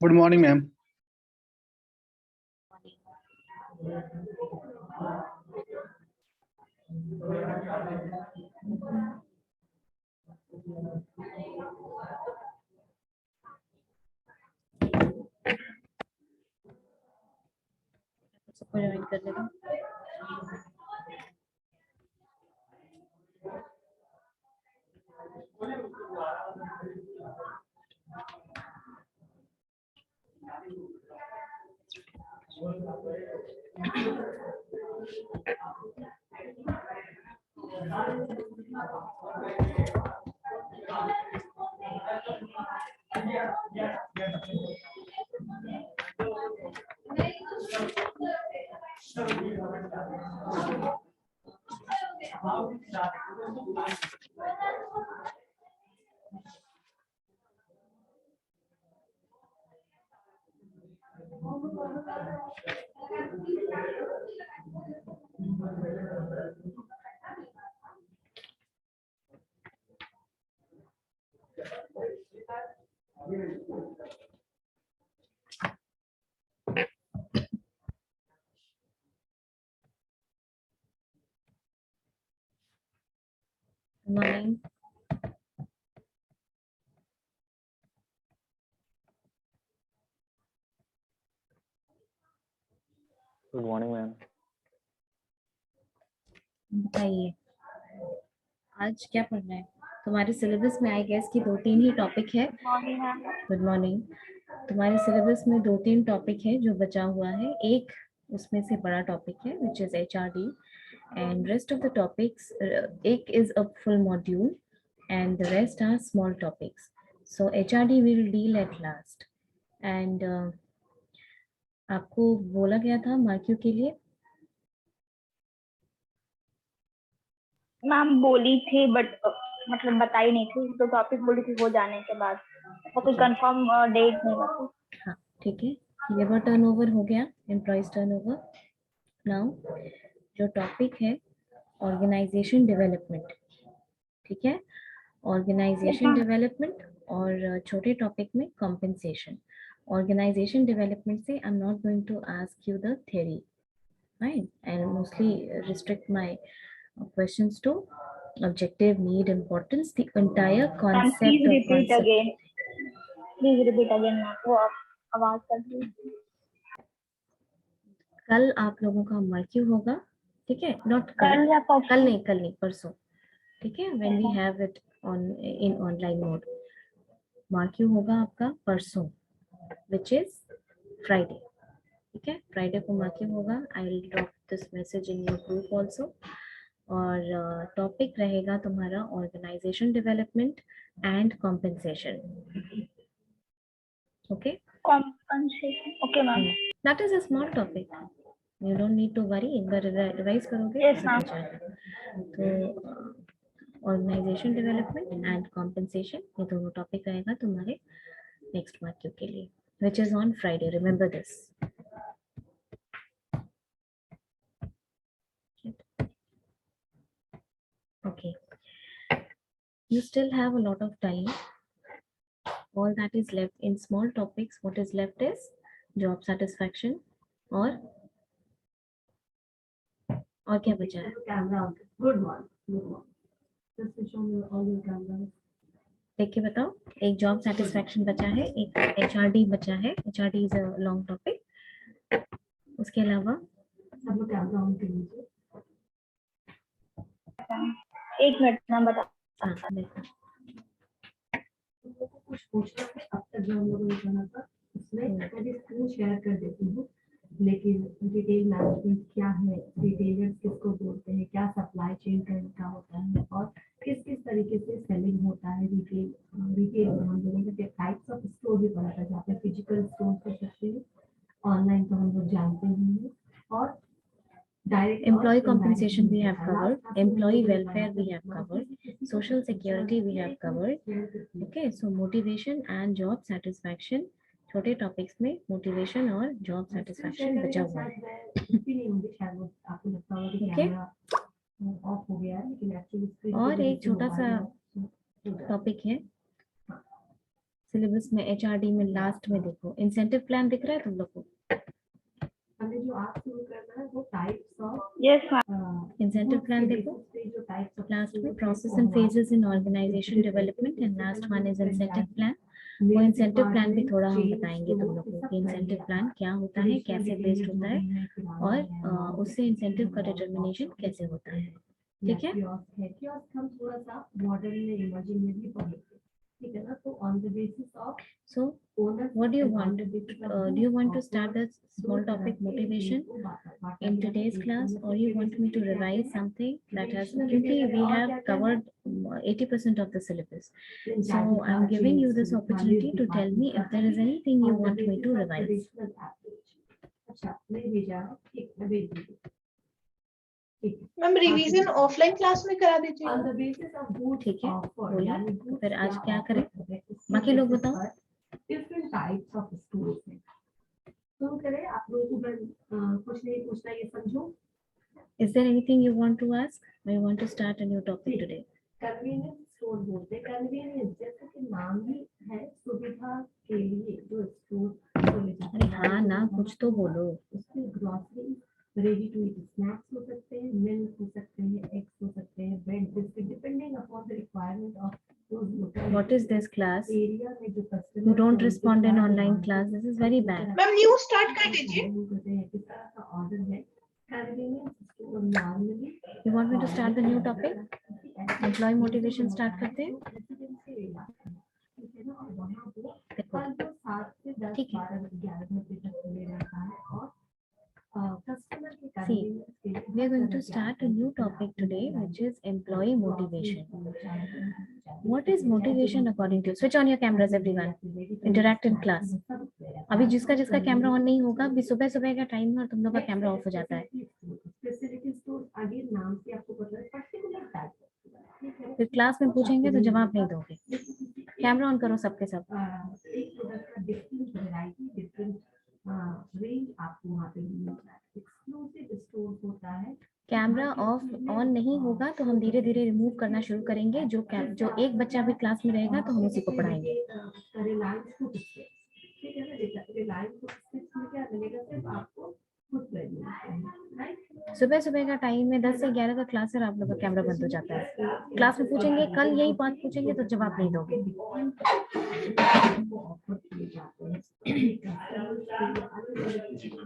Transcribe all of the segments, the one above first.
Good morning ma'am. सबको join कर लेगा। Good morning. Good morning ma'am. बताइए आज क्या पढ़ना है तुम्हारे सिलेबस में? आई गेस कि 2-3 ही टॉपिक है। Good morning. तुम्हारे सिलेबस में 2-3 टॉपिक है जो बचा हुआ है। एक उसमें से बड़ा टॉपिक है which is HRD and rest of the topics एक is a full module and the rest are small topics. So HRD will deal at last and आपको बोला गया था मार्क्यू के लिए। मैम बोली थी बट मतलब बताई नहीं थी, तो टॉपिक बोली थी हो जाने के बाद, कोई कंफर्म डेट नहीं बता। हाँ ठीक है। लेबर टर्नओवर हो गया, एम्प्लॉइज टर्नओवर। नाउ जो टॉपिक है ऑर्गेनाइजेशन डेवलपमेंट, ठीक है, ऑर्गेनाइजेशन डेवलपमेंट और छोटे टॉपिक में कॉम्पेंसेशन। ऑर्गेनाइजेशन डेवलपमेंट से I am not going to ask you the theory, right? I mostly restrict my questions to objective, need, importance, the entire concept please of repeat concept. again. Please repeat again. वो आवाज कर दी। कल आप लोगों का marquee होगा, ठीक है? नॉट कल या परसों? कल नहीं परसों, ठीक है? when we have it on in online mode. Marquee होगा आपका परसों which is Friday, ठीक है? फ्राइडे को मार्क्यू होगा। I will drop this message in your group also. और टॉपिक रहेगा तुम्हारा organisation development and compensation. Okay, compensation, okay ma'am. That is a small topic, you don't need to worry. एक बार रिवाइज करोगे Yes, ma'am. तो organisation development and compensation ये दोनों topic रहेगा तुम्हारे नेक्स्ट मार्क्यू के लिए, which is on Friday, remember this. Okay, you still have a lot of time. All that is left in small topics, what is left is job satisfaction और क्या बचा है? Good one. Just show me all your cameras. देख के बताओ। एक job satisfaction बचा है, एक HRD बचा है। HRD is a long topic. उसके अलावा सब लोग कैमरा ऑन कर लीजिए। एक मिनट मैम बता। हाँ देखो, कुछ पूछना है अब तक जो हम लोगों ने जाना था उसमें मैं भी स्क्रीन शेयर कर देती हूँ, लेकिन डिटेल मैनेजमेंट क्या है, डिटेलर्स किसको बोलते हैं, क्या सप्लाई चेन का होता है और किस किस तरीके से सेलिंग होता है। रिटेल में हम लोगों ने टाइप्स ऑफ स्टोर भी पढ़ा था, जहाँ पे फिजिकल स्टोर कर सकते हैं, ऑनलाइन तो हम लोग जानते ही हैं, और employee compensation we have covered, employee welfare we have covered, social security we have covered. Okay, so motivation and job satisfaction, छोटे टॉपिक्स में मोटिवेशन और जॉब सेटिस्फैक्शन बचा हुआ है। Okay? ऑफ हो गया है, लेकिन एक्चुअली और एक छोटा सा टॉपिक है सिलेबस में HRD में लास्ट में देखो, इंसेंटिव प्लान दिख रहा है तुम लोग को? हमें जो आज शुरू करना है वो types of yes ma'am. Incentive plan देखो जो टाइप्स ऑफ लास्ट में, process and phases in organisation development, and last one is incentive plan. वो इंसेंटिव प्लान भी थोड़ा हम बताएंगे तुम लोग को कि इंसेंटिव प्लान क्या होता है, कैसे बेस्ड होता है, और उससे इंसेंटिव का डिटर्मिनेशन कैसे होता है। ठीक है? हम थोड़ा सा मॉडर्न में इमर्जिंग में भी पढ़ेंगे, ठीक है ना। तो on the basis of So what do you want? Do you want to start the small topic motivation in today's class, or you want me to revise something that has, क्योंकि we have covered 80% of the syllabus. So I'm giving you this opportunity to tell me if there is anything you want me to revise. अच्छा मैं भेजा है, ठीक है भेज दीजिए, ठीक है। मैम रिवीजन ऑफलाइन क्लास में करा दीजिए। On the basis of good ठीक है, offer, बोलिए। यानी तो goods फिर आज क्या offer करें? है, बाकी लोग बताओ। different types of schools हैं। तो करें आप लोगों को मैं कुछ नहीं पूछना, ये समझो। Is there anything you want to ask, or you want to start a new topic today? Convenience store बोलते हैं। कन्वीनियंस जैसे कि नाम ही है, सुविधा के लिए जो स्टोर खोले जाते अरे हैं। हाँ ना, कुछ तो बोलो। उसमें grocery, ready to eat snacks हो सकते हैं, मिल्क हो सकते हैं, एग्स हो सकते हैं, bread, biscuit, depending upon the requirement of What is this class? Area में जो customer You don't respond in online class. This is very bad. Ma'am new start कर दीजिए। किस तरह का ऑर्डर है। Convenience store normally You want me to start the new topic? Employee motivation start करते हैं? देखो, ठीक है। See, we are going to start a new topic today, which is employee motivation. What is motivation according to you? Switch on your cameras, everyone. Interact in class. अभी जिसका जिसका camera on नहीं होगा, अभी सुबह सुबह का टाइम है और तुम लोग का कैमरा ऑफ हो जाता है। फिर क्लास में पूछेंगे तो जवाब नहीं दोगे। कैमरा ऑन करो सबके सब। एक प्रोडक्ट का डिफरेंट वैरायटी, डिफरेंट रेंज आपको वहाँ पे मिलता है। एक्सक्लूसिव स्टोर होता है। कैमरा ऑफ ऑन नहीं होगा तो हम धीरे धीरे रिमूव करना शुरू करेंगे। जो एक बच्चा भी क्लास में रहेगा तो हम उसी को पढ़ाएंगे। रिलायंस फूड स्टेट, ठीक है ना। रिलायंस फूड स्टेट में क्या मिलेगा, सिर्फ आपको फूड वैल्यू, राइट। सुबह सुबह का टाइम में 10 से 11 का क्लास है, आप लोग का कैमरा बंद हो जाता है। क्लास में पूछेंगे, कल यही बात पूछेंगे तो जवाब नहीं दोगे।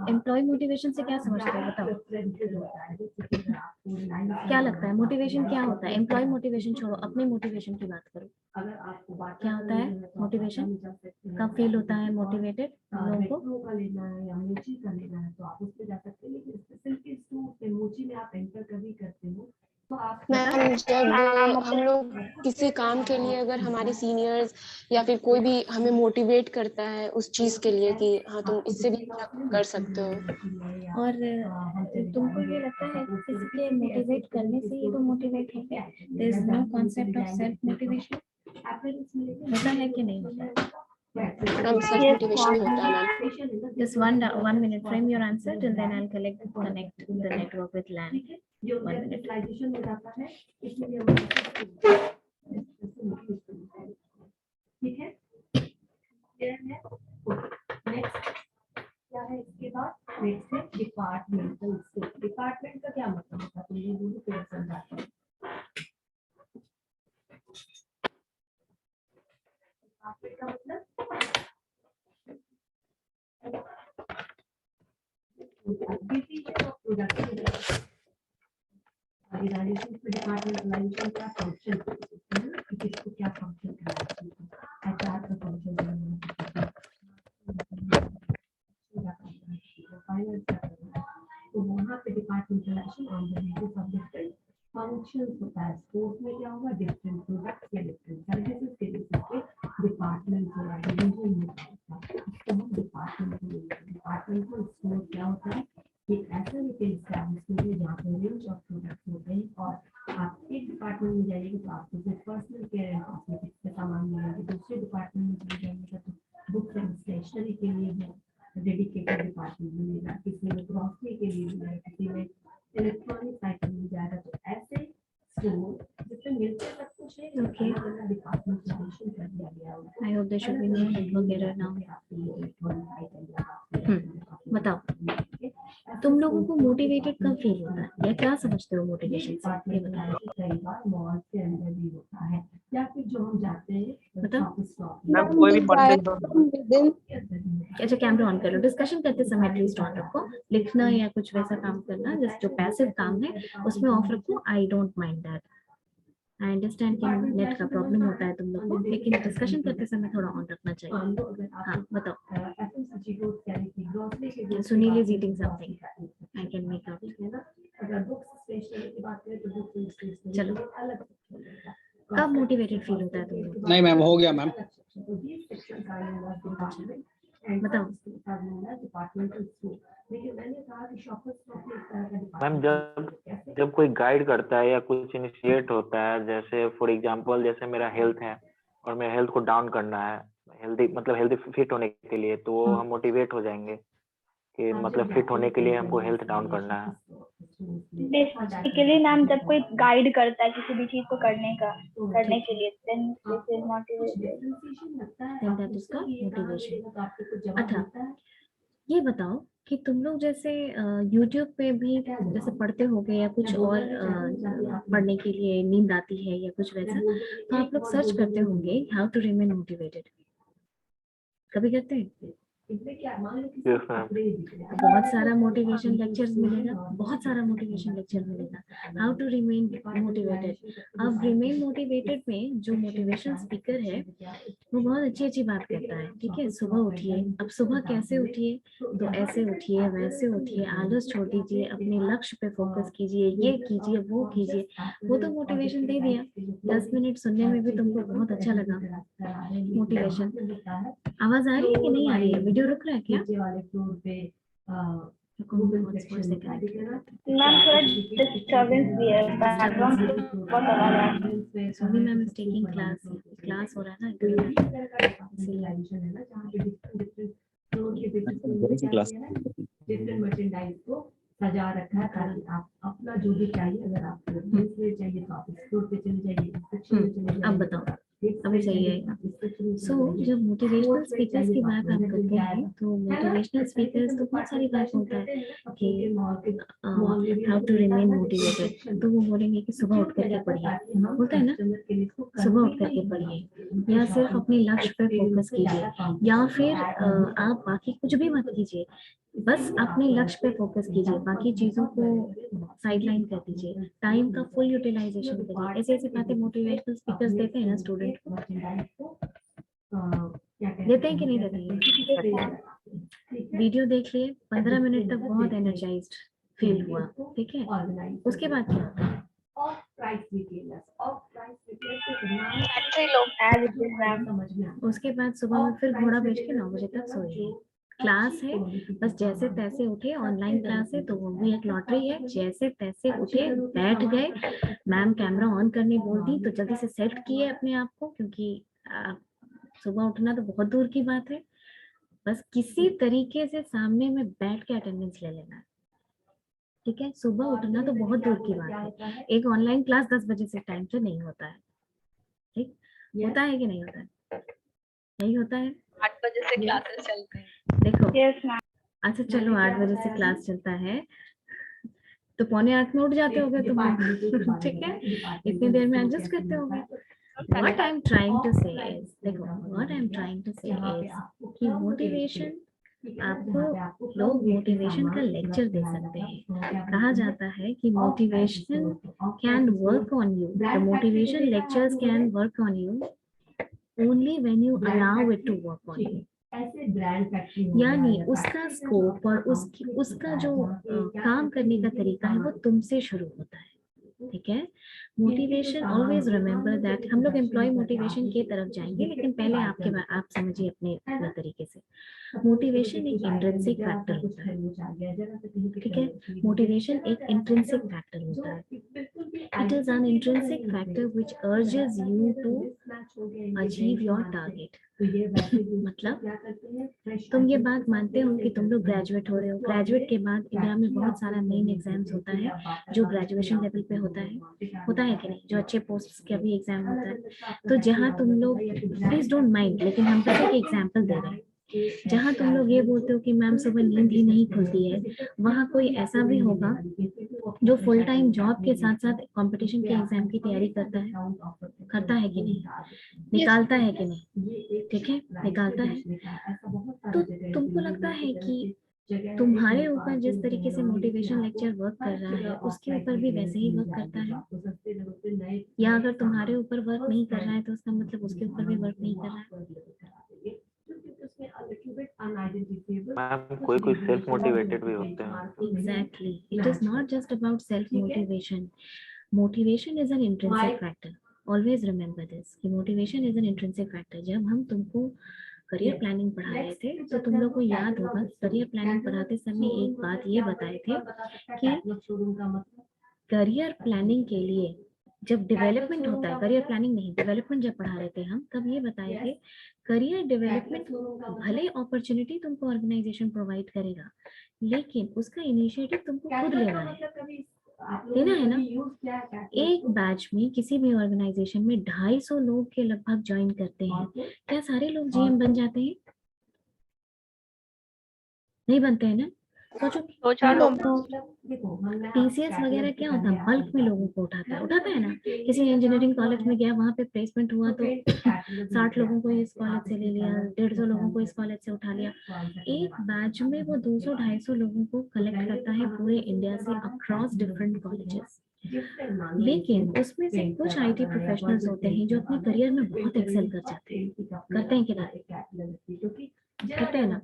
एम्प्लॉय मोटिवेशन से क्या समझते हो, बताओ। क्या लगता है मोटिवेशन क्या होता है? एम्प्लॉय मोटिवेशन छोड़ो, अपने मोटिवेशन की बात करो। क्या होता है मोटिवेशन? कब फील होता है मोटिवेटेड लोगों को? का लेना है या मोची का लेना है तो आप उस पे जा सकते हैं। लेकिन स्पेशल स्टोर में मोची में आप एंटर कभी करते हो तो आप मैम जब हम लोग किसी काम के लिए, अगर हमारे सीनियर्स या फिर कोई भी हमें मोटिवेट करता है उस चीज के लिए कि हाँ तुम इससे भी अच्छा कर सकते हो, और तुमको ये लगता है कि किसी के मोटिवेट करने से ही वो मोटिवेट है क्या? There is no concept of self motivation. होता है कि नहीं होता है? मैम सेल्फ मोटिवेशन होता है ma'am. Just one minute, frame your answer till then I'll connect the network with LAN. जो 1 minute. यूटिलाइजेशन हो जाता है, इसलिए ठीक है। नेक्स्ट क्या है इसके बाद? नेक्स्ट है डिपार्टमेंटल स्टोर। डिपार्टमेंट का क्या मतलब होता है, तुम ये बोलो फिर समझाते हैं। डिपार्टमेंट का मतलब डिवीजन ऑफ प्रोडक्ट। इवैल्यूएशन पे डिपार्टमेंट इवैल्यूएशन क्या फंक्शन है कि किसको क्या फंक्शन करना है। एचआर का फंक्शन करना है, फाइनेंस का करना है। तो वहाँ पे department evaluation on the basis of different functions होता है। स्पोर्ट्स में क्या होगा, डिफरेंट प्रोडक्ट्स या डिफरेंट सर्विसेज के बेसिस पे डिपार्टमेंट या डिवीजन होता है। इसको हम डिपार्टमेंटल स्टोर क्या होता है, एक ऐसा रिटेल एस्टैब्लिशमेंट है जहाँ पे रेंज ऑफ प्रोडक्ट्स होते हैं और आप एक डिपार्टमेंट में जाइएगा तो आपको सिर्फ पर्सनल केयर एंड कॉस्मेटिक्स के सामान मिलेंगे। दूसरे डिपार्टमेंट में चले जाइएगा तो बुक्स एंड स्टेशनरी के लिए है डेडिकेटेड डिपार्टमेंट मिलेगा, किसी में ग्रोसरी के लिए मिलेगा, किसी में इलेक्ट्रॉनिक आइटम मिल जाएगा। तो ऐसे स्टोर जिसमें मिलते सब कुछ है, डिपार्टमेंट कर दिया गया I hope they should be no network error now. बताओ तुम लोगों को मोटिवेटेड कब फील होता है या क्या समझते हो मोटिवेशन से, ये बताओ। कई बार मॉल के अंदर भी होता है या फिर जो हम जाते हैं बताओ। मैम कोई भी कंटेंट अच्छा कैमरा ऑन कर लो। डिस्कशन करते समय एटलीस्ट ऑन रखो, लिखना या कुछ वैसा काम करना जस्ट जो पैसिव काम है उसमें ऑफ रखो। I don't mind that, I understand कि नेट का प्रॉब्लम होता है तुम लोग को, लेकिन डिस्कशन करते समय थोड़ा ऑन रखना चाहिए। हाँ बताओ। Sunil is eating something, I can make out. चलो कब मोटिवेटेड फील होता है तुम लोग को? नहीं मैम हो गया मैम। बताओ। मैम जब कोई गाइड करता है या कुछ इनिशिएट होता है, जैसे फॉर एग्जांपल जैसे मेरा हेल्थ है और मेरे हेल्थ को डाउन करना है, हेल्दी फिट होने के लिए, तो हम मोटिवेट हो जाएंगे कि मतलब फिट होने के लिए हमको हेल्थ डाउन करना है। बेसिकली मैम जब कोई गाइड करता है किसी भी चीज को करने के लिए, then this is motivated. then that is called motivation। अच्छा ये बताओ कि तुम लोग जैसे YouTube पे भी जैसे पढ़ते होगे या कुछ और पढ़ने के लिए नींद आती है या कुछ वैसा, तो आप लोग सर्च करते होंगे हाउ टू रिमेन मोटिवेटेड, कभी करते हैं? Yes, ma'am. बहुत सारा मोटिवेशन लेक्चर्स मिलेगा, बहुत सारा मोटिवेशन लेक्चर मिलेगा हाउ टू रिमेन मोटिवेटेड। अब रिमेन मोटिवेटेड में जो मोटिवेशन स्पीकर है वो बहुत अच्छी अच्छी बात करता है, ठीक है। सुबह उठिए, अब सुबह कैसे उठिए, तो ऐसे उठिए वैसे उठिए, आलस छोड़ दीजिए, अपने लक्ष्य पे फोकस कीजिए, ये कीजिए वो कीजिए। वो तो मोटिवेशन दे दिया, 10 मिनट सुनने में भी तुमको बहुत अच्छा लगा मोटिवेशन। आवाज आ रही है कि नहीं आ रही है? वीडियो रुक रहा है क्या? मैम थोड़ा डिस्टर्बेंस भी है, बैकग्राउंड से बहुत आवाज आ रही है। Soni ma'am is taking class हो रहा है ना, डिफरेंट मर्चेंडाइज को सजा रखा है ताकि आप अपना जो भी चाहिए, अगर आपको चाहिए तो आप एक्सप्लोर पे चले जाइए। अब बताओ अभी सही है। सो जब मोटिवेशनल स्पीकर्स की बात आप करते हैं तो मोटिवेशनल स्पीकर्स तो बहुत सारी बात होता है कि हाउ टू रिमेन मोटिवेटेड, तो वो बोलेंगे कि सुबह उठ करके पढ़िए, होता है ना, सुबह उठ करके पढ़िए या सिर्फ अपने लक्ष्य पे फोकस कीजिए, या फिर आप बाकी कुछ भी मत कीजिए, बस अपने लक्ष्य पे फोकस कीजिए, बाकी चीजों को साइडलाइन कर दीजिए, टाइम का फुल यूटिलाइजेशन करिए। ऐसे ऐसी बातें मोटिवेशनल स्पीकर्स देते हैं ना स्टूडेंट को, देते हैं कि नहीं देते हैं? वीडियो देख लिए, 15 मिनट तक बहुत एनर्जाइज्ड फील हुआ, ठीक है, उसके बाद क्या होता है? उसके बाद सुबह में फिर घोड़ा बेच के 9 बजे तक सोइए। क्लास है, बस जैसे तैसे उठे, ऑनलाइन क्लास है तो वो भी एक लॉटरी है, जैसे तैसे उठे बैठ गए, मैम कैमरा ऑन करने बोल दी तो जल्दी से सेट किए अपने आप को, क्योंकि सुबह उठना तो बहुत दूर की बात है, बस किसी तरीके से सामने में बैठ के अटेंडेंस ले लेना, ठीक है। सुबह उठना तो बहुत दूर की बात है, एक ऑनलाइन क्लास 10 बजे से टाइम से नहीं होता है, ठीक होता है कि नहीं होता है? नहीं होता है, 8 बजे से क्लासेस चलते हैं। देखो यस मैम। अच्छा चलो 8 बजे से क्लास चलता है तो 7:45 में उठ जाते होगे तुम, ठीक है, इतनी देर में एडजस्ट करते होगे। What I'm trying to say is, देखो what I'm trying to say is कि मोटिवेशन, आपको लोग मोटिवेशन का लेक्चर दे सकते हैं। कहा जाता है कि motivation can work on you, the motivation lectures can work on you only when you allow it to work on you, यानी उसका स्कोप और उसका जो काम करने का तरीका है वो तुमसे शुरू होता है, ठीक है। मोटिवेशन ऑलवेज रिमेम्बर दैट, हम लोग एम्प्लॉय मोटिवेशन की तरफ जाएंगे, लेकिन पहले आप समझिए अपने तरीके से। मोटिवेशन एक इंट्रिंसिक फैक्टर होता है, ठीक है, मोटिवेशन एक इंट्रिंसिक फैक्टर होता है, It is an intrinsic factor which urges you to achieve your target. मतलब तुम ये बात मानते हो कि तुम लोग ग्रेजुएट हो रहे हो, ग्रेजुएट के बाद इंडिया में बहुत सारा मेन एग्जाम्स होता है जो ग्रेजुएशन लेवल पे होता है कि नहीं, जो अच्छे पोस्ट का भी एग्जाम होता है। तो जहाँ तुम लोग, प्लीज डोंट माइंड, लेकिन हम तो एक एग्जाम्पल दे रहे हैं, जहाँ तुम लोग ये बोलते हो कि मैम सुबह नींद ही नहीं खुलती है, वहाँ कोई ऐसा भी होगा जो फुल टाइम जॉब के साथ साथ कंपटीशन के एग्जाम की तैयारी करता है कि नहीं, निकालता है कि नहीं, ठीक है, निकालता है। तो तुमको लगता है कि तुम्हारे ऊपर जिस तरीके से मोटिवेशन लेक्चर वर्क कर रहा है उसके ऊपर भी वैसे ही वर्क करता है, या अगर तुम्हारे ऊपर वर्क नहीं कर रहा है तो उसका मतलब उसके ऊपर भी वर्क नहीं कर रहा है। मैम कोई सेल्फ मोटिवेटेड भी होते हैं। Exactly. It is not just about self motivation. Motivation is an intrinsic factor. Always remember this. कि motivation is an intrinsic factor. जब हम तुमको करियर प्लानिंग पढ़ा रहे थे तो तुम लोग को याद होगा, करियर प्लानिंग पढ़ाते समय एक बात ये बताए थे कि करियर प्लानिंग के लिए जब डेवलपमेंट होता है, करियर प्लानिंग नहीं डेवलपमेंट जब पढ़ा रहे थे हम, तब ये बताए थे करियर डेवलपमेंट भले अपॉर्चुनिटी तुमको ऑर्गेनाइजेशन प्रोवाइड करेगा, लेकिन उसका इनिशिएटिव तुमको खुद लेना है ना। एक बैच में किसी भी ऑर्गेनाइजेशन में 250 लोग के लगभग ज्वाइन करते हैं, क्या सारे लोग जीएम बन जाते हैं? नहीं बनते हैं ना। सोचो टीसीएस वगैरह क्या होता है, बल्क में लोगों को उठाता है ना। किसी इंजीनियरिंग कॉलेज में गया, वहाँ पे प्लेसमेंट हुआ तो 60 लोगों को इस कॉलेज से ले लिया, 150 लोगों को इस कॉलेज से उठा लिया। एक बैच में वो 200-250 लोगों को कलेक्ट करता है पूरे इंडिया से अक्रॉस डिफरेंट कॉलेजेस। लेकिन उसमें से कुछ आईटी प्रोफेशनल्स होते हैं जो अपने करियर में बहुत एक्सेल कर जाते हैं, करते हैं कि नहीं, करते हैं ना,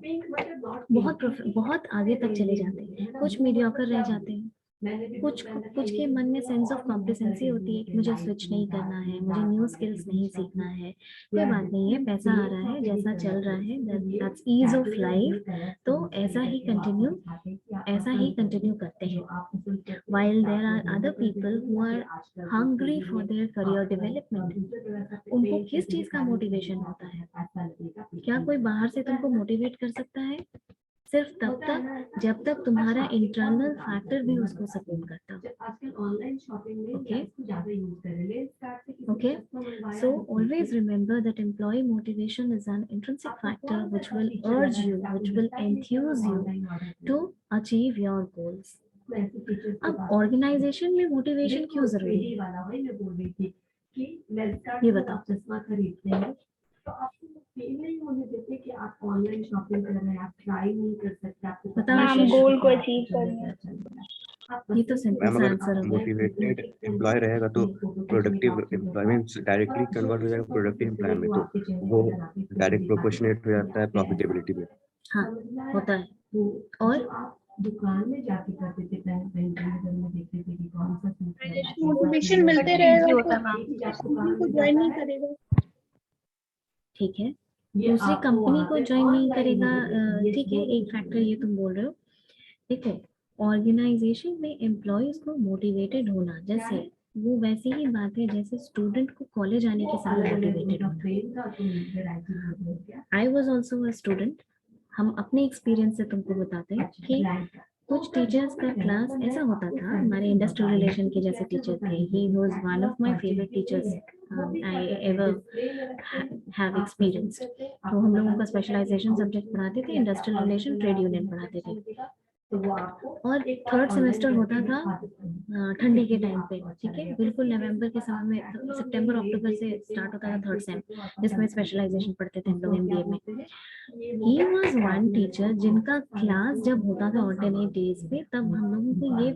बहुत आगे तक चले जाते हैं। कुछ मीडियोकर रह जाते हैं, कुछ के मन में सेंस ऑफ कॉम्प्लिसेंसी होती है कि मुझे स्विच नहीं करना है, मुझे न्यू स्किल्स नहीं सीखना है। कोई बात नहीं है, पैसा आ रहा है, जैसा चल रहा है, दैट्स ईज ऑफ लाइफ, तो ऐसा ही कंटिन्यू करते हैं। While there are other people who are hungry for their career development, उनको किस चीज का मोटिवेशन होता है? क्या कोई बाहर से तुमको मोटिवेट कर सकता है? सिर्फ तब तक जब तक तुम्हारा इंटरनल फैक्टर भी उसको सपोर्ट करता हो। Okay, so always remember that employee motivation is an intrinsic factor which will urge you, which will enthuse you to achieve your goals. अब ऑर्गेनाइजेशन में मोटिवेशन क्यों जरूरी है, ये बताओ। हम गोल को अचीव करना है। ये तो सिंपल सा आंसर हो गया। मोटिवेटेड एम्प्लॉय रहेगा तो प्रोडक्टिव एम्प्लॉयमेंट डायरेक्टली कन्वर्ट हो जाएगा प्रोडक्टिव एम्प्लॉय में, तो वो डायरेक्ट प्रोपोर्शनेट हो जाता है प्रॉफिटेबिलिटी में। हाँ होता है। और दुकान में जाके करते थे, देखते थे कि कौन सा मोटिवेशन मिलते रहेगा तो ज्वाइन नहीं करेगा। ठीक है, दूसरी कंपनी को ज्वाइन नहीं करेगा, ठीक है, एक फैक्टर ये तुम बोल रहे हो। देखो ऑर्गेनाइजेशन में एम्प्लॉयज को मोटिवेटेड होना, जैसे वो वैसी ही बात है जैसे स्टूडेंट को कॉलेज आने के समय मोटिवेटेड होना। I was also a student. हम अपने एक्सपीरियंस से तुमको बताते हैं कि कुछ टीचर्स का क्लास ऐसा होता था, हमारे इंडस्ट्रियल रिलेशन के जैसे टीचर थे, he was one of my favourite teachers I ever have experienced. तो हम लोगों का स्पेशलाइजेशन सब्जेक्ट पढ़ाते थे, इंडस्ट्रियल रिलेशन, ट्रेड यूनियन पढ़ाते थे, और थर्ड सेमेस्टर होता था ठंडी के टाइम पे, ठीक है, बिल्कुल नवंबर के समय में, सितंबर अक्टूबर से स्टार्ट होता था थर्ड सेम, जिसमें स्पेशलाइजेशन पढ़ते थे हम लोग एमबीए में। ही वाज वन टीचर जिनका क्लास जब होता था ऑल्टरनेट डेज पे, तब हम लोगों को ये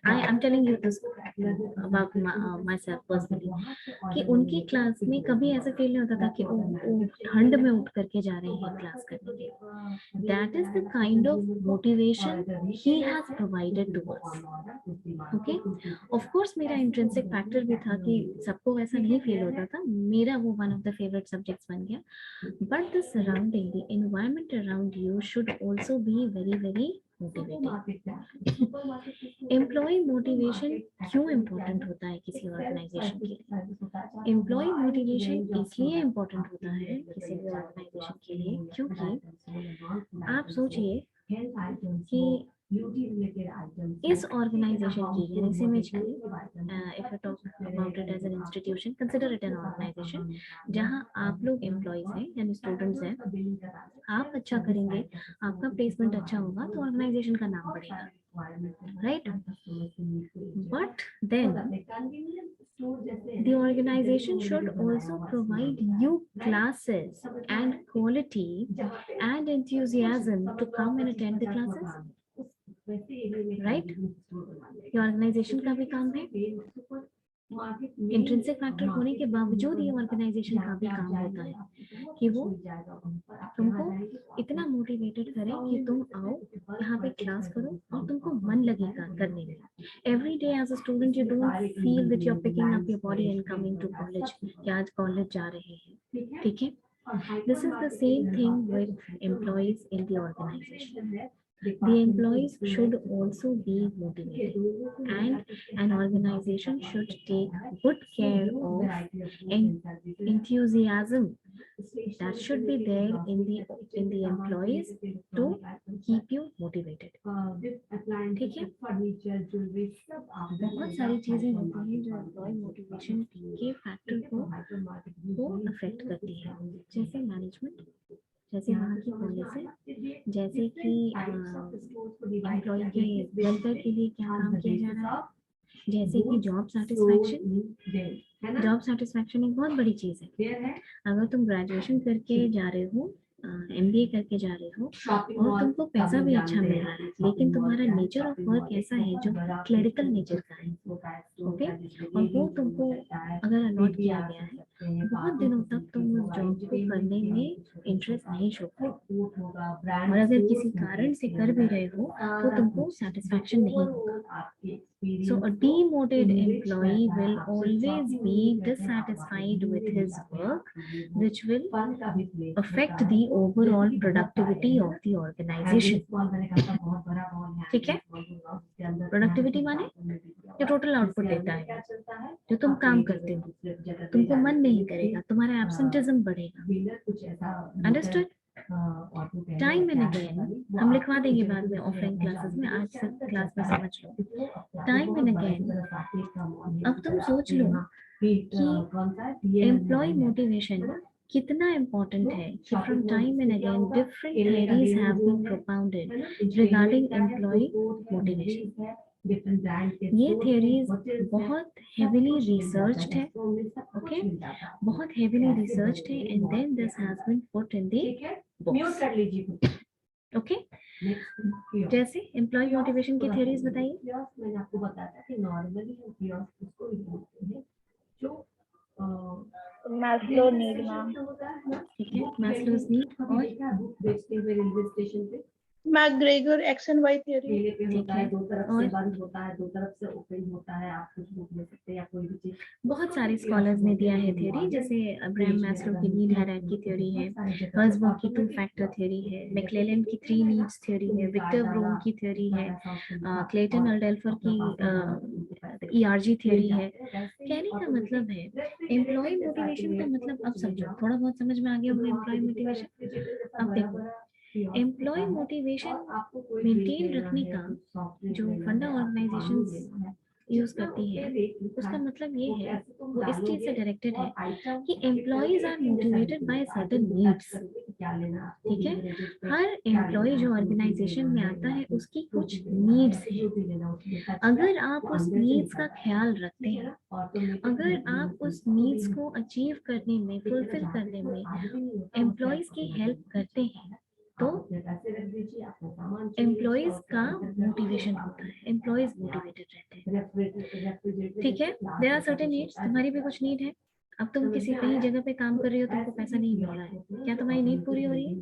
I am telling you this about my self personally, कि उनकी क्लास में कभी ऐसा फील नहीं होता था कि वो ठंड में उठ करके जा रहे हैं क्लास करने के। That is the kind of motivation he has provided to us. Okay, of course मेरा intrinsic factor भी था कि सबको वैसा नहीं फील होता था, मेरा वो one of the favorite subjects बन गया, but the surrounding, the environment around you should also be very very motivated. Employee motivation क्यों इम्पोर्टेंट होता है किसी ऑर्गेनाइजेशन के लिए? एम्प्लॉय मोटिवेशन इसलिए इम्पोर्टेंट होता है किसी भी ऑर्गेनाइजेशन के लिए क्योंकि आप सोचिए कि इस ऑर्गेनाइजेशन की यानी सिमेज की if you talk about it as an institution, consider it an organization जहां आप लोग एम्प्लॉयज हैं यानी स्टूडेंट्स हैं, आप अच्छा करेंगे, आपका प्लेसमेंट अच्छा होगा तो ऑर्गेनाइजेशन का नाम बढ़ेगा, right? But then the organization should also provide you classes and quality and enthusiasm to come and attend the classes, right? ये ऑर्गेनाइजेशन का भी काम है। इंट्रिंसिक फैक्टर होने के बावजूद ये ऑर्गेनाइजेशन का भी काम होता है कि वो तुमको इतना मोटिवेटेड करे कि तुम आओ यहाँ पे क्लास करो और तुमको मन लगेगा करने में। Every day as a student you don't feel that you are picking up your body and coming to college, कि आज कॉलेज जा रहे हैं, ठीक है? This is the same thing with employees in the organization. The employees should also be motivated, and an organization should take good care of enthusiasm that should be there in the employees to keep you motivated, ठीक है? बहुत सारी चीजें होती हैं जो employ motivation के factor को अफेक्ट करती है, जैसे मैनेजमेंट, जैसे वहाँ की पॉलिसी, जैसे कि एम्प्लॉय के वेलफेयर के लिए क्या काम किया जा रहा है, जैसे कि जॉब सेटिस्फैक्शन। जॉब सेटिस्फैक्शन एक बहुत बड़ी चीज है। अगर तुम ग्रेजुएशन करके जा रहे हो, MBA करके जा रहे हो और तुमको पैसा भी अच्छा मिल रहा है, लेकिन तुम्हारा नेचर ऑफ वर्क ऐसा है जो क्लरिकल नेचर का है, ओके? और वो तुमको अगर अलॉट किया गया है, बहुत दिनों तक तुम उस जॉब को करने में इंटरेस्ट नहीं शो करो, और अगर किसी कारण से कर भी रहे हो तो तुमको सेटिस्फैक्शन नहीं होगा। So a demotivated employee will always be dissatisfied with his work, which will affect the overall productivity of the organization. ठीक है? प्रोडक्टिविटी माने जो टोटल आउटपुट देता है, जो तुम काम करते हो, तुमको मन नहीं करेगा, तुम्हारा एब्सेंटिज्म बढ़ेगा। अंडरस्टूड? टाइम एंड अगेन हम लिखवा देंगे बाद में ऑफलाइन क्लासेस में, आज सब क्लास में समझ लो। टाइम एंड अगेन अब तुम सोच लो कि एम्प्लॉय मोटिवेशन कितना इम्पोर्टेंट है कि from time and again different theories have been propounded regarding employee motivation. ये थियरीज बहुत हेविली रिसर्च्ड है, ओके? बहुत हेविली रिसर्च्ड है, and then this has been put in the books, okay? जैसे employee motivation की theories बताइए। मैंने आपको बताया था कि नॉर्मली हम कियोस्क उसको भी बोलते हैं जो मैस्लो नीड मैम, ठीक है? मैस्लोज नीड और बुक बेचते हुए रेलवे स्टेशन पे McGregor X and Y theory. ठेले पे होता है, दो तरफ और से बंद होता है, दो तरफ से ओपन होता है, आप कुछ बुक ले सकते हैं या कोई भी चीज। बहुत सारे स्कॉलर्स ने दिया है थ्योरी, जैसे अब्राहम मैस्लो की नीड हायरार्की थ्योरी है, हर्ज़बर्ग की 2 फैक्टर थ्योरी है, मैक्लेलन की 3 नीड्स थ्योरी है, विक्टर ब्रोम की थ्योरी है, क्लेटन अल्डेल्फर की ERG थ्योरी है। कहने का मतलब है एम्प्लॉय मोटिवेशन का मतलब, अब समझो, थोड़ा बहुत समझ में आ गया होगा एम्प्लॉय मोटिवेशन। अब देखो, एम्प्लॉय मोटिवेशन मेंटेन रखने का जो फंडा ऑर्गेनाइजेशंस यूज करती है, उसका मतलब ये है, वो इस चीज से डायरेक्टेड है कि employees are motivated by certain needs, ठीक है? हर एम्प्लॉय जो ऑर्गेनाइजेशन में आता है उसकी कुछ नीड्स है। अगर आप उस नीड्स का ख्याल रखते हैं, अगर आप उस नीड्स को अचीव करने में, फुलफिल करने में एम्प्लॉयज की हेल्प करते हैं, तो एम्प्लॉयज का मोटिवेशन होता है, एम्प्लॉयज मोटिवेटेड रहते हैं, ठीक है? देयर आर सर्टेन नीड्स, तुम्हारी भी कुछ नीड है, अब तुम किसी कहीं जगह पे काम कर रही हो, तुमको पैसा नहीं मिल रहा है, क्या तुम्हारी नीड पूरी हो रही है?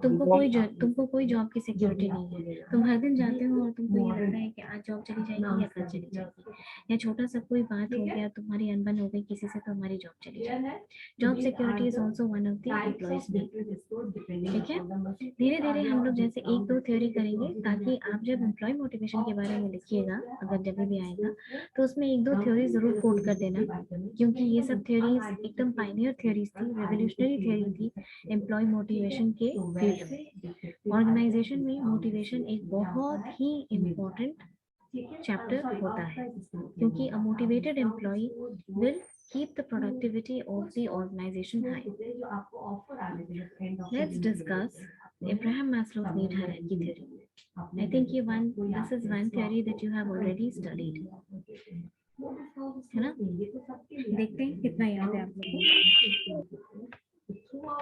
तुमको कोई जॉब की सिक्योरिटी नहीं है। तुम हर दिन जाते हो और तुमको ये लगता है कि आज जॉब चली जाएगी या कल चली जाएगी, या छोटा सा कोई बात हो गया, तुम्हारी अनबन हो गई किसी से, तो हमारी जॉब चली जाएगी। Job security is also one of the employees need. ठीक है, धीरे धीरे हम लोग जैसे 1-2 थ्योरी करेंगे, ताकि आप जब एम्प्लॉय मोटिवेशन के बारे में लिखिएगा, अगर जब भी आएगा, तो उसमें 1-2 थ्योरी जरूर कोट कर देना, क्योंकि ये सब थ्योरीज एकदम पायनियर थ्योरीज थी, रेवोल्यूशनरी थ्योरी थी एम्प्लॉय मोटिवेशन के फील्ड में। ऑर्गेनाइजेशन में मोटिवेशन एक बहुत ही इम्पोर्टेंट चैप्टर होता है, क्योंकि a motivated employee will keep the productivity of the organization high. Let's discuss Abraham Maslow's need hierarchy theory. I think this is one theory that you have already studied. है ना? देखते हैं कितना याद है आप लोगों को।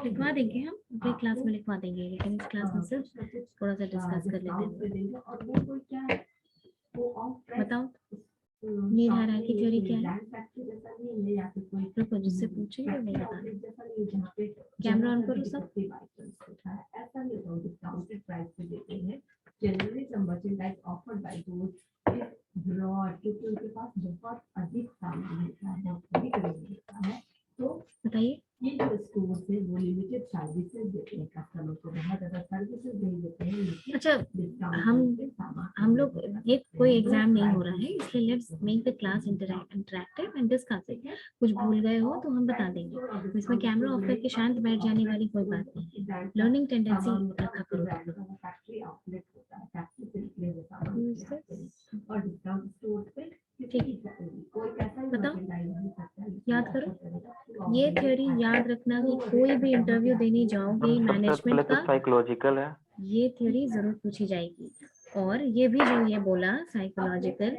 लिखवा देंगे हम अपनी क्लास में, लिखवा देंगे, लेकिन इस क्लास में सिर्फ थोड़ा सा डिस्कस कर लेते हैं। बताओ नीड हायरार्की थ्योरी क्या है? रुको, जिससे पूछेंगे वो बता। कैमरा ऑन करो सब। Generally some merchandise offered by those is broad, क्योंकि उनके पास बहुत अधिक सामान होता है, अधिक रेंज होता है। तो बताइए, ये जो स्टोर है वो लिमिटेड सर्विसेज देते हैं कस्टमर को, बहुत ज्यादा सर्विसेज दे देते हैं। अच्छा, हम लोग, ये कोई एग्जाम नहीं हो रहा है, इसलिए let's make the class interactive and discuss it. कुछ भूल गए हो तो हम बता देंगे। इसमें कैमरा ऑफ करके शांत बैठ जाने वाली कोई बात नहीं है। लर्निंग टेंडेंसी रखा करो। ठीक, बताओ, याद करो। ये थ्योरी याद रखना कि कोई भी इंटरव्यू देने जाओगे मैनेजमेंट का, साइकोलॉजिकल है, ये थ्योरी जरूर पूछी जाएगी। और ये भी जो ये बोला साइकोलॉजिकल,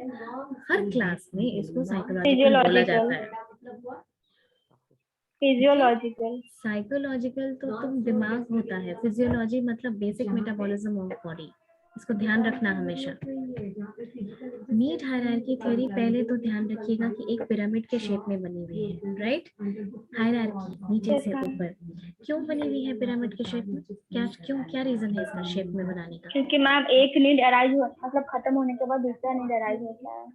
हर क्लास में इसको साइकोलॉजिकल बोला जाता है। फिजियोलॉजिकल, साइकोलॉजिकल तो तुम दिमाग होता है, फिजियोलॉजी मतलब बेसिक मेटाबॉलिज्म ऑफ बॉडी, इसको ध्यान रखना हमेशा। नीड हायरार्की थ्योरी पहले तो ध्यान रखिएगा कि एक पिरामिड के शेप में बनी हुई है, राइट? हायरार्की नीचे से ऊपर क्यों बनी हुई है पिरामिड के शेप में? क्या रीजन है इसका शेप में बनाने का? क्योंकि मैम एक नीड अराइज हो, मतलब खत्म होने के बाद दूसरा नीड अराइज होता है।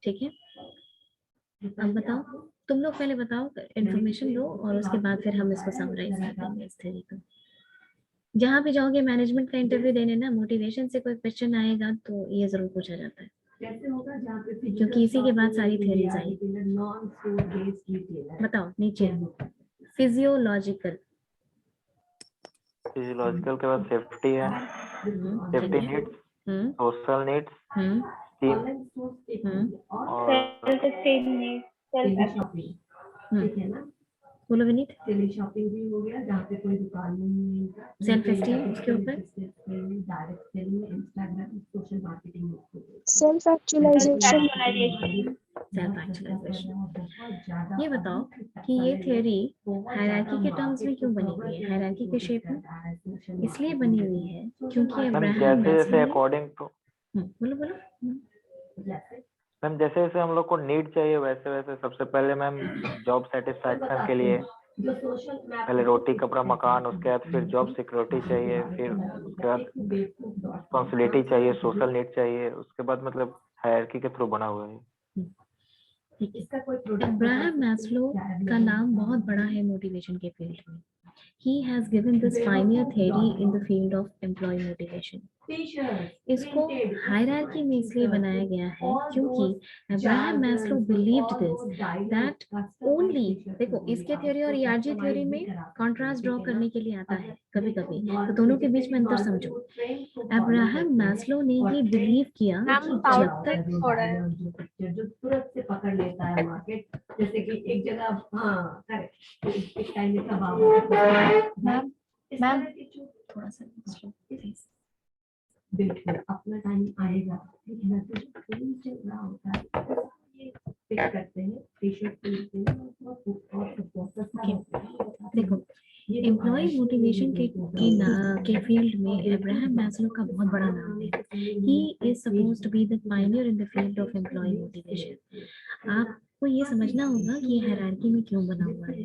ठीक है, अब बताओ, तुम लोग पहले बताओ, इन्फॉर्मेशन दो, और उसके बाद फिर हम इसको समराइज कर देंगे इस थ्योरी को। जहाँ भी जाओगे मैनेजमेंट का इंटरव्यू देने ना, मोटिवेशन से कोई क्वेश्चन आएगा तो ये जरूर पूछा जाता है, क्योंकि इसी के बाद सारी थ्योरीज आई। बताओ नीचे, फिजियोलॉजिकल के बाद सेफ्टी है, सेफ्टी नीड्स, सोशल नीड्स, बोलो विनीत। शॉपिंग भी हो गया, जहाँ पे कोई दुकान नहीं है। सेल्फ एस्टीम उसके ऊपर, direct selling, Instagram, social marketing, self actualization. ये बताओ कि ये थ्योरी हायरार्की के टर्म्स में क्यों बनी हुई है? हायरार्की के शेप में इसलिए बनी हुई है क्योंकि अब्राहम जैसे अकॉर्डिंग टू, बोलो मैम, जैसे जैसे हम लोग को नीड चाहिए वैसे वैसे सबसे पहले मैम जॉब सेटिस्फैक्शन के लिए पहले रोटी कपड़ा मकान, उसके बाद फिर जॉब सिक्योरिटी चाहिए, फिर उसके बाद रिस्पॉन्सिबिलिटी चाहिए, सोशल नीड चाहिए, उसके बाद मतलब हायरार्की के थ्रू बना हुआ है। अब्राहम मैस्लो का नाम बहुत बड़ा है मोटिवेशन के फील्ड में। He has given this pioneer theory in the field of employee motivation. इसको हायरार्की में इसलिए बनाया गया है क्योंकि Abraham Maslow believed this that only, देखो इसके थ्योरी और यार्जी थ्योरी में कॉन्ट्रास्ट ड्रॉ करने के लिए आता है कभी कभी, तो दोनों के बीच में अंतर समझो। अब्राहम मैस्लो ने ये बिलीव किया कि जब तक जो तुरंत से पकड़ लेता है मार्केट, जैसे कि एक जगह, हाँ करेक्ट, एक टाइम में मैम थोड़ा सा बिल्कुल अपना टाइम आएगा, लेकिन अभी चल रहा होता है, पिक करते हैं, टी शर्ट पहनते हैं और देखो एम्प्लॉय मोटिवेशन के फील्ड में अब्राहम मैस्लो का बहुत बड़ा नाम है। He is supposed to be the pioneer in the field of employee motivation. आपको ये समझना होगा कि ये हायरार्की में क्यों बना हुआ है।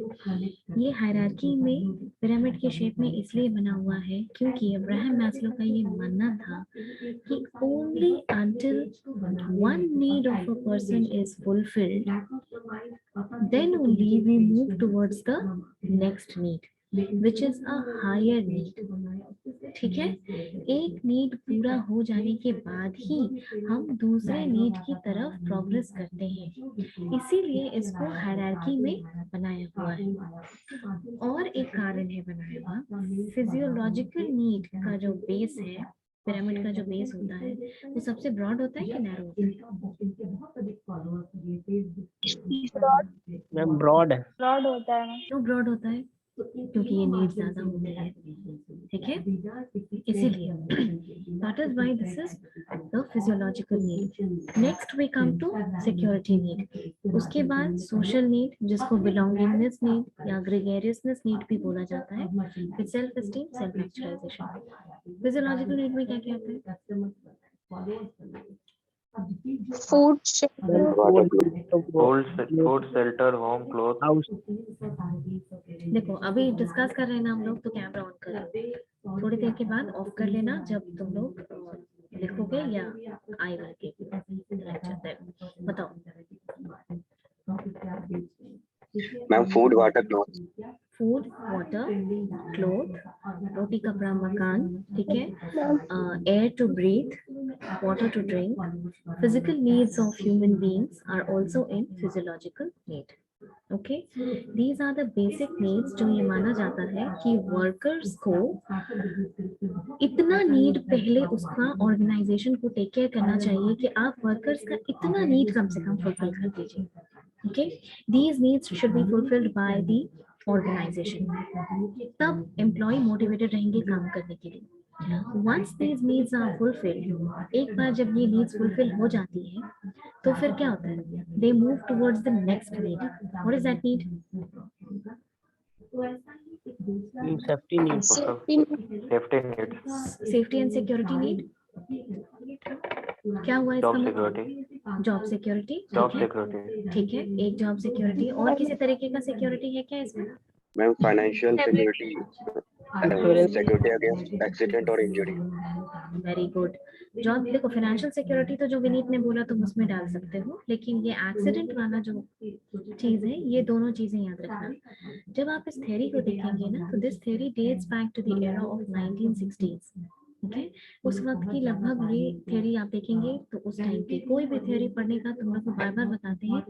ये हायरार्की में पिरामिड के शेप में इसलिए बना हुआ है क्योंकि अब्राहम मैस्लो का ये मानना था कि only until one need of a person is fulfilled then only we move towards the next need which is a higher need। ठीक है, एक नीड पूरा हो जाने के बाद ही हम दूसरे नीड की तरफ प्रोग्रेस करते हैं, इसीलिए इसको हायरार्की में बनाया हुआ है। और एक कारण है बनाया हुआ, फिजियोलॉजिकल नीड का जो बेस है, पिरामिड का जो बेस होता है वो सबसे ब्रॉड होता है कि नैरो होता है? मैम ब्रॉड है। ब्रॉड होता है मैम। क्यों ब्रॉड होता है? क्योंकि ये नीड ज्यादा होती है, ठीक है, इसीलिए that is why this is the physiological need। next we come to security need। उसके बाद social need जिसको belongingness need या gregariousness need भी बोला जाता है, फिर self esteem, self actualization। physiological need में क्या क्या आता है? Food, food, shelter, home, cloth. House. देखो अभी डिस्कस कर रहे हैं ना हम लोग, तो कैमरा ऑन करो, थोड़ी देर के बाद ऑफ कर लेना जब तुम लोग लिखोगे या आएगा के लेक्चर। बताओ ma'am. Food, water, cloth. Food, water, cloth, रोटी कपड़ा मकान, ठीक है, air to breathe, water to drink, physical needs of human beings are also in physiological need। Okay, these are the basic needs जो ये माना जाता है कि वर्कर्स को इतना नीड पहले उसका ऑर्गेनाइजेशन को टेक केयर करना चाहिए कि आप वर्कर्स का इतना नीड कम से कम फुलफिल कर दीजिए। Okay, these needs should be fulfilled by the organization। तब एम्प्लॉय मोटिवेटेड रहेंगे काम करने के लिए। Once these needs are fulfilled, एक बार जब ये needs fulfill हो जाती है तो फिर क्या होता है? They move towards the next need। What is that need? Safety need. Safety needs. Safety and security need। क्या हुआ इसका जॉब मतलब? सिक्योरिटी। जॉब सिक्योरिटी, जॉब ठीक है, सिक्योरिटी। ठीक है, एक जॉब सिक्योरिटी। और किसी तरीके का सिक्योरिटी है क्या इसमें? Ma'am financial security, security against accident और इंजरी। Very good. जॉब, देखो फाइनेंशियल सिक्योरिटी तो जो विनीत ने बोला तुम उसमें डाल सकते हो, लेकिन ये एक्सीडेंट वाला जो चीज है, ये दोनों चीजें याद रखना। जब आप इस थ्योरी को देखेंगे ना, तो this theory dates back to the era of 1960s। Okay, उस वक्त की लगभग ये थ्योरी आप देखेंगे तो उस टाइम की कोई भी थ्योरी पढ़ने का तुम लोग को बार बार बताते हैं,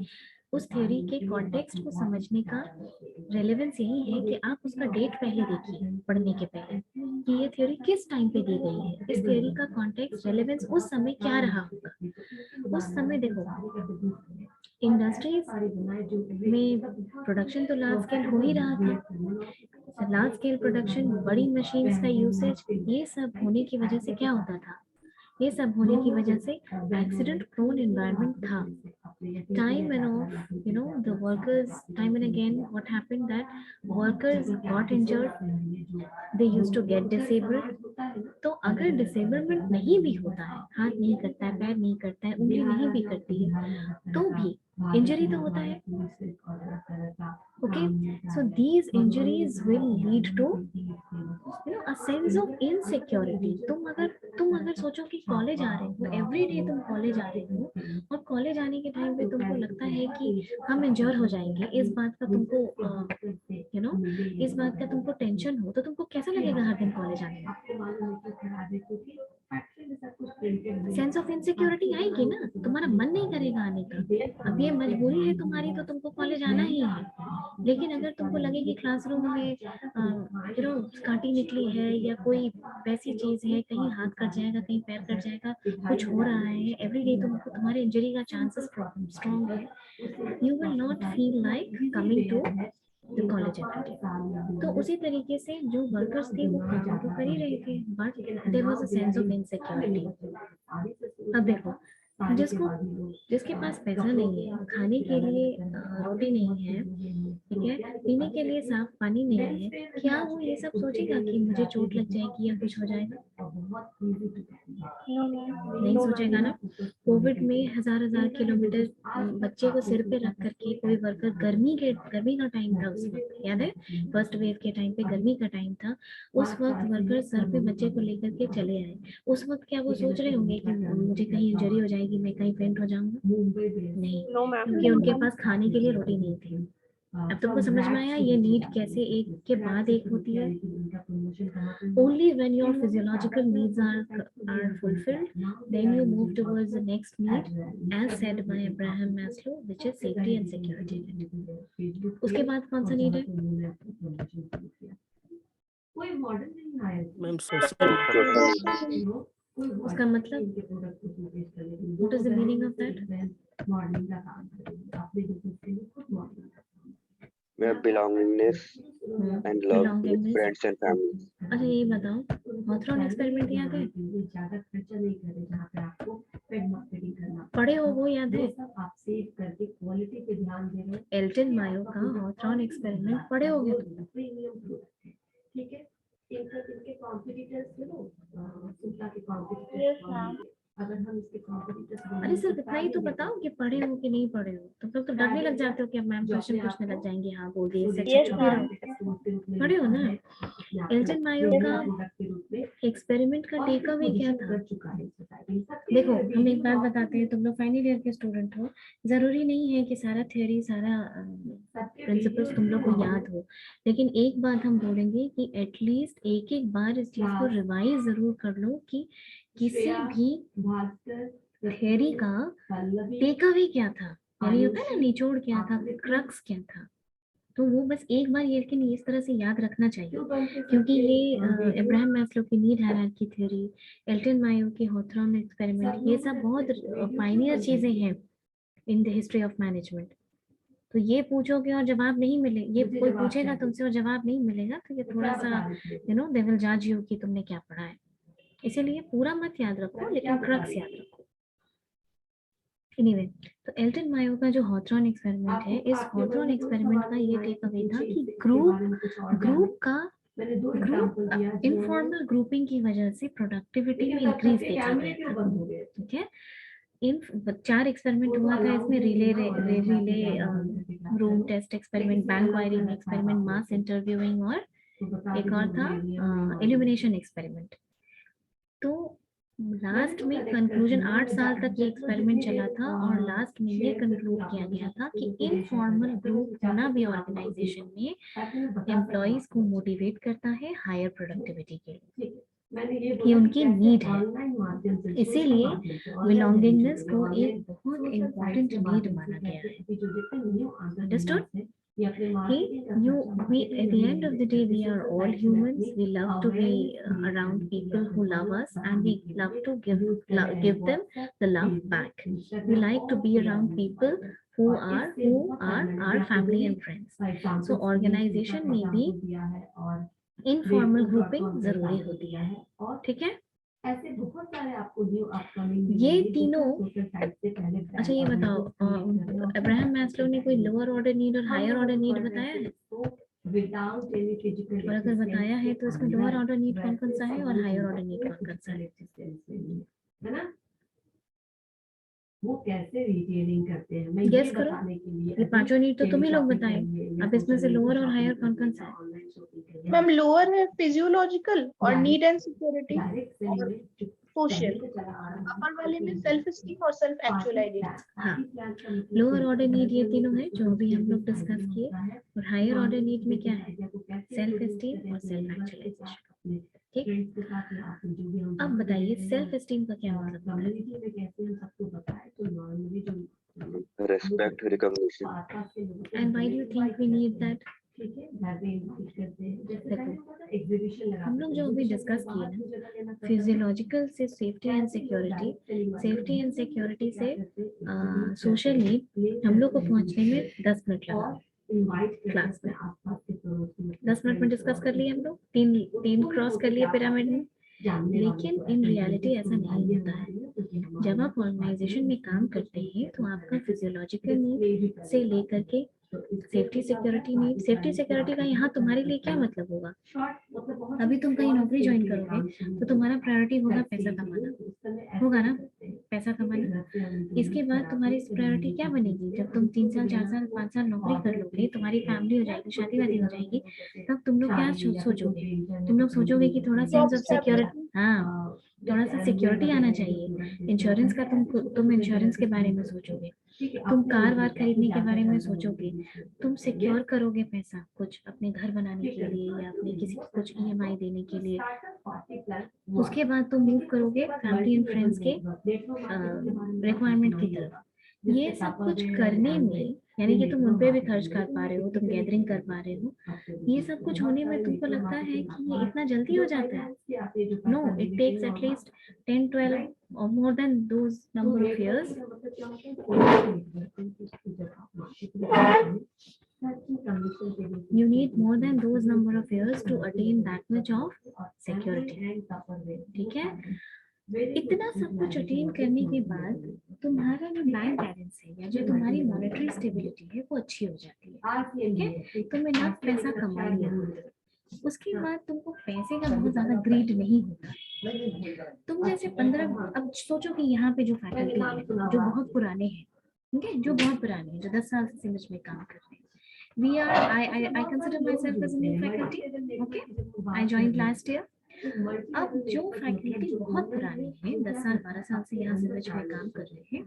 उस थ्योरी के कॉन्टेक्स्ट को समझने का रेलेवेंस यही है कि आप उसका डेट पहले देखिए पढ़ने के पहले कि ये थ्योरी किस टाइम पे दी गई है, इस थ्योरी का कॉन्टेक्स्ट रेलेवेंस उस समय क्या रहा होगा। उस समय देखो इंडस्ट्रीज में प्रोडक्शन तो लार्ज स्केल हो ही रहा था, लार्ज स्केल प्रोडक्शन, बड़ी मशीन्स का यूसेज, ये सब होने की वजह से क्या होता था? ये सब होने की वजह से एक्सीडेंट प्रोन एनवायरनमेंट था। Time and off, you know, the workers, time and again, what happened that workers got injured, they used to get disabled। तो अगर डिसेबलमेंट नहीं भी होता है, हाथ नहीं करता है, पैर नहीं करता है, उंगली नहीं भी करती है, तो भी इंजरी तो होता है। Okay, so these injuries will lead to a sense of insecurity. तुम अगर सोचो कि कॉलेज आ रहे हो, एवरी डे तुम कॉलेज आ रहे हो, और कॉलेज आने के टाइम पे तुमको लगता है कि हम इंजर हो जाएंगे, इस बात का तुमको इस बात का तुमको टेंशन हो, तो तुमको कैसा लगेगा हर दिन कॉलेज आने में? सेंस ऑफ इनसिक्योरिटी आएगी ना, तुम्हारा मन नहीं करेगा आने का। अब ये मजबूरी है तुम्हारी, तो तुमको कॉलेज आना ही है। लेकिन अगर तुमको लगे कि क्लासरूम में कांटी निकली है या कोई वैसी चीज है, कहीं हाथ कट जाएगा, कहीं पैर कट जाएगा, कुछ हो रहा है, एवरीडे तुमको तुम्हारे इंजरी का चांसेस स्ट्रॉन्ग है, you will not feel like coming to the college everyday. तो उसी तरीके से जो वर्कर्स थे वो काम तो कर ही रहे थे, but there was a sense of insecurity. अब देखो जिसके पास पैसा नहीं है, खाने के लिए रोटी नहीं है, ठीक है, पीने के लिए साफ पानी नहीं है, क्या वो ये सब सोचेगा कि मुझे चोट लग जाएगी या कुछ हो जाएगा? नहीं सोचेगा ना। कोविड में हजार किलोमीटर बच्चे को सिर पे रख करके कोई वर्कर गर्मी का टाइम था उस वक्त, याद है? फर्स्ट वेव के टाइम पे गर्मी का टाइम था, उस वक्त वर्कर सर पे बच्चे को लेकर के चले आए। उस वक्त क्या वो सोच रहे होंगे कि मुझे कहीं इंजरी हो जाएगी, मैं कहीं फेंट हो जाऊंगा? नहीं, क्योंकि उनके पास खाने के लिए रोटी नहीं थी। अब तुमको समझ में आया ये नीड कैसे एक के बाद एक होती है? Only when your physiological needs are fulfilled, then you move towards the next need, as said by Abraham Maslow, which is safety and security need. उसके बाद कौन सा नीड है? कोई मॉडल नहीं आया मैम सोशल उसका मतलब what is the meaning of that? Modelling का काम करेंगे अपने बिजनेस के लिए खुद मॉडलिंग का काम where belongingness and love with friends and family. अच्छा ये बताओ, हॉथरॉन एक्सपेरिमेंट याद है? ज्यादा खर्चा नहीं करे जहाँ पे आपको पेड मार्केटिंग करना पढ़े हो वो याद है? सब आप सेव करके क्वालिटी पे ध्यान दे रहे हो। एल्टन मायो का हॉथरॉन एक्सपेरिमेंट पढ़े होगे? प्रीमियम प्रोडक्ट है, ठीक है। इनके कॉम्पिटिटर्स लो, सुल्ता के कॉम्पिटिटर्स, अगर हम इसके कॉम्पिटिटर्स। अरे सिर्फ इतना ही तो बताओ कि पढ़े हो कि नहीं पढ़े हो। तुम लोग तो डरने लग जाते हो कि अब मैम क्वेश्चन पूछने लग जाएंगे। हाँ बोल दिए, पढ़े हो ना? एल्टन मायो का एक्सपेरिमेंट का टेक अवे क्या था? देखो हम एक बात बताते हैं, तुम लोग फाइनल ईयर के स्टूडेंट हो, जरूरी नहीं है कि सारा थ्योरी सारा प्रिंसिपल्स तुम लोग को याद हो, लेकिन एक बात हम बोलेंगे कि एटलीस्ट एक बार इस चीज को रिवाइज जरूर कर लो कि किसी भी थ्योरी का टेक अवे क्या था, यानी होता है ना निचोड़ क्या था, क्रक्स क्या था। तो वो बस एक बार ये, लेकिन इस तरह से याद रखना चाहिए, क्योंकि ये अब्राहम मैस्लो की need hierarchy theory, Elton Mayo की हॉथरॉन एक्सपेरिमेंट, ये सब बहुत पायनियर चीजें हैं in the history of management. तो ये पूछोगे और जवाब नहीं मिले, ये कोई पूछेगा तुमसे और जवाब नहीं मिलेगा, तो ये थोड़ा सा दे विल जज यू कि तुमने क्या पढ़ा है। इसीलिए पूरा मत याद रखो, लेकिन क्रक्स याद रखो। एनीवे, तो एल्टन मायो का जो हॉथरॉन एक्सपेरिमेंट है, इस हॉथरॉन एक्सपेरिमेंट का ये टेक अवे था कि ग्रुप इनफॉर्मल ग्रुपिंग की वजह से प्रोडक्टिविटी में इंक्रीज देखा गया था। ठीक है, इन 4 एक्सपेरिमेंट हुआ था इसमें, relay room test experiment, bank wiring experiment, mass interviewing और एक और था इल्यूमिनेशन एक्सपेरिमेंट। तो लास्ट में कंक्लूजन 8 साल तक ये एक्सपेरिमेंट चला था और लास्ट में ये कंक्लूड किया गया था कि इनफॉर्मल ग्रुप होना भी ऑर्गेनाइजेशन में एम्प्लॉइज को मोटिवेट करता है हायर प्रोडक्टिविटी के लिए, ये उनकी नीड है। इसीलिए बिलोंगिंगनेस को एक बहुत इम्पोर्टेंट नीड माना गया है। Understood? We at the end of the day we are all humans. We love to be around people who love us, and we love to give them the love back. We like to be around people who are our family and friends. So organization में भी informal grouping जरूरी होती है। ठीक है, ऐसे बहुत सारे आपको न्यू अपकमिंग ये तीनों। अच्छा ये बताओ, अब्राहम मैस्लो ने कोई लोअर ऑर्डर नीड और हायर ऑर्डर नीड बताया है? और अगर बताया है तो इसमें लोअर ऑर्डर नीड कौन कौन सा है और हायर ऑर्डर नीड कौन कौन सा है ना? वो कैसे रिटेलिंग करते हैं, मैं गेस करो। ये पांचों नीड तो तुम ही लोग बताए, अब इसमें से लोअर और हायर कौन कौन सा है? मैम लोअर है फिजियोलॉजिकल और नीड एंड सिक्योरिटी और सोशल, अपर वाले में सेल्फ एस्टीम और सेल्फ एक्चुअलाइजेशन। हाँ, लोअर ऑर्डर नीड ये तीनों है जो भी हम लोग डिस्कस किए, और हायर ऑर्डर नीड में क्या है? सेल्फ एस्टीम और सेल्फ एक्चुअलाइजेशन। ठीक, अब बताइए सेल्फ एस्टीम का क्या मतलब है? Respect, recognition. And why do you think we need that? हम लोग जो अभी डिस्कस किए ना, फिजियोलॉजिकल से safety and security, safety and security से सोशल नीड, हम लोग को पहुंचने में 10 मिनट लगा क्लास में। 10 मिनट में डिस्कस कर लिए हम लोग, तीन क्रॉस कर लिए पिरामिड में। लेकिन इन रियलिटी ऐसा नहीं होता है। जब आप ऑर्गेनाइजेशन में काम करते हैं तो आपका फिजियोलॉजिकल नीड से लेकर के safety security need, safety security का यहाँ तुम्हारे लिए क्या मतलब होगा? अभी तुम कहीं नौकरी ज्वाइन करोगे तो तुम्हारा प्रायोरिटी होगा पैसा कमाना, होगा ना, पैसा कमाना। इसके बाद तुम्हारी प्रायोरिटी क्या बनेगी? जब तुम 3 साल 4 साल 5 साल नौकरी कर लोगे, तुम्हारी फैमिली हो जाएगी, शादी वादी हो जाएगी, तब तुम लोग क्या सोचोगे? तुम लोग सोचोगे कि थोड़ा सेंस ऑफ सिक्योरिटी, हाँ, थोड़ा सा सिक्योरिटी आना चाहिए। इंश्योरेंस का तुम इंश्योरेंस के बारे में सोचोगे, तुम कार वार खरीदने के बारे में सोचोगे, तुम सिक्योर करोगे पैसा कुछ अपने घर बनाने के लिए या अपने किसी को कुछ ईएमआई देने के लिए। उसके बाद तुम मूव करोगे फैमिली एंड फ्रेंड्स के रिक्वायरमेंट की तरफ। ये सब कुछ करने में, यानी कि तुम उन पे भी खर्च कर पा रहे हो, तुम गैदरिंग कर पा रहे हो, ये सब कुछ होने में तुमको लगता है कि ये इतना जल्दी हो जाता है? No, it takes at least 10, 12 or more than those number of years. You need more than those number of years to attain that much of security. ठीक है? इतना सब कुछ अटेन करने के बाद तुम्हारा जो बैंक बैलेंस है या जो तुम्हारी मॉनेटरी स्टेबिलिटी है वो अच्छी हो जाती है, ठीक है? तुम इनफ पैसा कमा लिया, उसके बाद तुमको पैसे का बहुत ज्यादा ग्रीड नहीं होता। तुम जैसे 15, अब सोचो कि यहाँ पे जो फैकल्टी है जो बहुत पुराने हैं, ठीक है, जो बहुत पुराने हैं, जो 10 साल से सिमज में काम कर रहे हैं, I consider myself as a new faculty, okay? I joined last year. अब जो फैकल्टी बहुत पुराने हैं, 10 साल 12 साल से यहाँ सिमज में काम कर रहे हैं,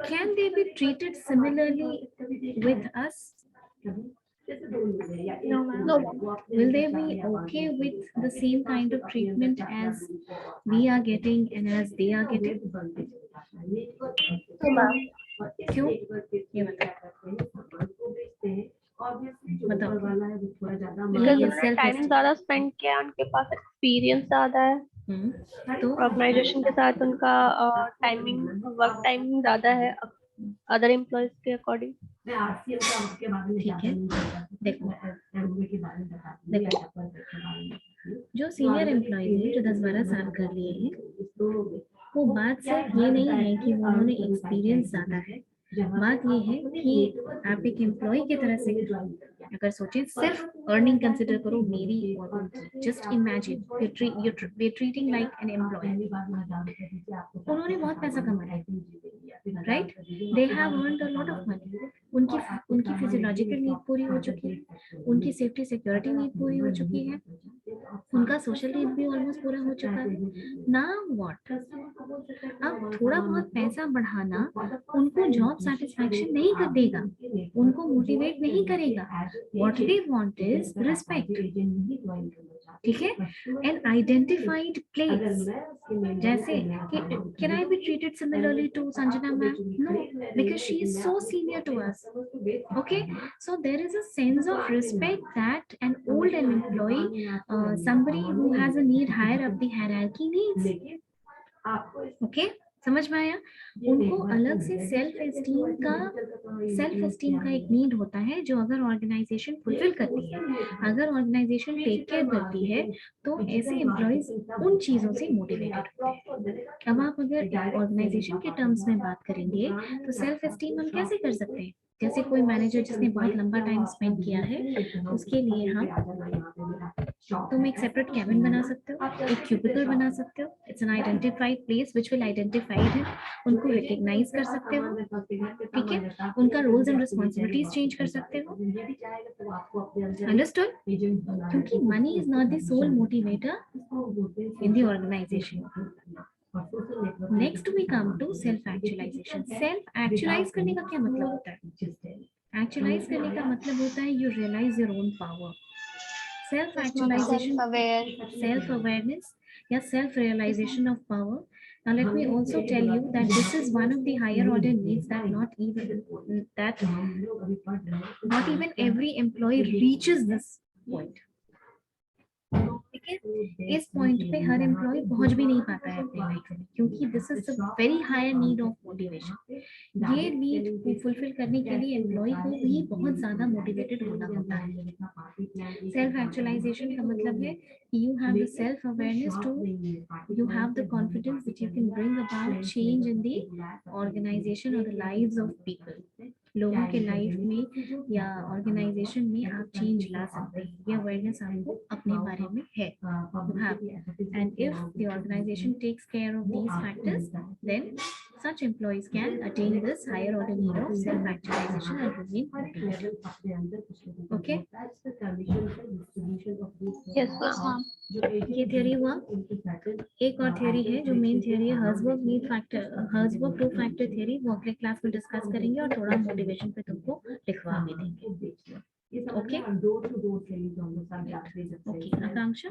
can they be treated similarly with us? No, No. Will they be okay with the same kind of treatment as we are getting and as they are getting? क्यों? ये बताओ। उन्होंने टाइम ज्यादा स्पेंड किया, उनके पास एक्सपीरियंस ज्यादा है, तो ऑर्गेनाइजेशन के साथ उनका टाइमिंग, वर्क टाइमिंग ज्यादा है अदर एम्प्लॉयज के अकॉर्डिंग। ठीक है, देखो जो सीनियर एम्प्लॉय है जो 10-12 साल कर लिए हैं, वो बात सिर्फ ये नहीं है कि उन्होंने एक्सपीरियंस ज्यादा है, बात ये है कि आप एक एम्प्लॉय की तरह से अगर सोचें, सिर्फ अर्निंग कंसिडर करो मेरी और उनकी, just imagine we treating like an employee. उन्होंने बहुत पैसा कमाया, right? They have earned a lot of money, उनकी फिजियोलॉजिकल नीड पूरी हो चुकी है, उनकी सेफ्टी सिक्योरिटी नीड पूरी हो चुकी है, उनका सोशल नीड भी ऑलमोस्ट पूरा हो चुका है। Now what? अब थोड़ा बहुत पैसा बढ़ाना उनको जॉब सेटिस्फैक्शन नहीं कर देगा, उनको मोटिवेट नहीं करेगा। What they want is respect, ठीक है, एन आइडेंटिफाइड प्लेस। जैसे कि can I be treated similarly to Sanjana ma'am? No, because she is so senior to us, okay? So there is a sense of respect that an old employee, somebody who has a need higher up the hierarchy needs, okay? समझ में आया? उनको अलग से self esteem का एक need होता है, जो अगर ऑर्गेनाइजेशन फुलफिल करती है, अगर ऑर्गेनाइजेशन टेक केयर करती है, तो ऐसे एम्प्लॉइज उन चीजों से मोटिवेटेड होते हैं। अब आप अगर ऑर्गेनाइजेशन के टर्म्स में बात करेंगे तो सेल्फ एस्टीम हम कैसे कर सकते हैं? जैसे कोई मैनेजर जिसने बहुत लंबा टाइम स्पेंड किया है, उसके लिए हम तुम एक सेपरेट कैबिन बना सकते हो, एक क्यूबिकल बना सकते हो, it's an identified place which will identified है, उनको रिकॉग्नाइज कर सकते हो, ठीक है, उनका रोल्स एंड रिस्पांसिबिलिटीज चेंज कर सकते हो, अंडरस्टूड? क्योंकि money is not the sole motivator in the organization. Next we come to self actualisation. Self actualize करने का क्या मतलब होता है? एक्चुअलाइज करने का मतलब होता है you realise your own power. Self actualisation, self awareness या self realisation of power. Now let me also tell you that this is one of the higher order needs that not even every employee reaches this point. ठीक है, इस point पे हर employ पहुंच भी नहीं पाता है अपनी लाइफ में, क्योंकि this is the very higher need of motivation. ये नीड फुलफिल करने के लिए एम्प्लॉय को भी बहुत ज्यादा मोटिवेटेड होना होता है। सेल्फ एक्चुअलाइजेशन का मतलब है you have the self awareness to you have the confidence that you can bring about change in the organization or the lives of people. लोगों के लाइफ में या ऑर्गेनाइजेशन में आप चेंज ला सकते हैं, ये अवेयरनेस आपको अपने बारे में है, you have, and if the organization takes care of these factors, then such employees can attain this higher order need of self actualization and remain motivated. Okay? Yes, ma'am. ये theory हुआ। एक और theory है जो main theory है, Herzberg need factor, Herzberg 2 factor theory, वो अगले class में डिस्कस करेंगे और थोड़ा मोटिवेशन पे तुमको लिखवा भी देंगे। ओके, आकांक्षा।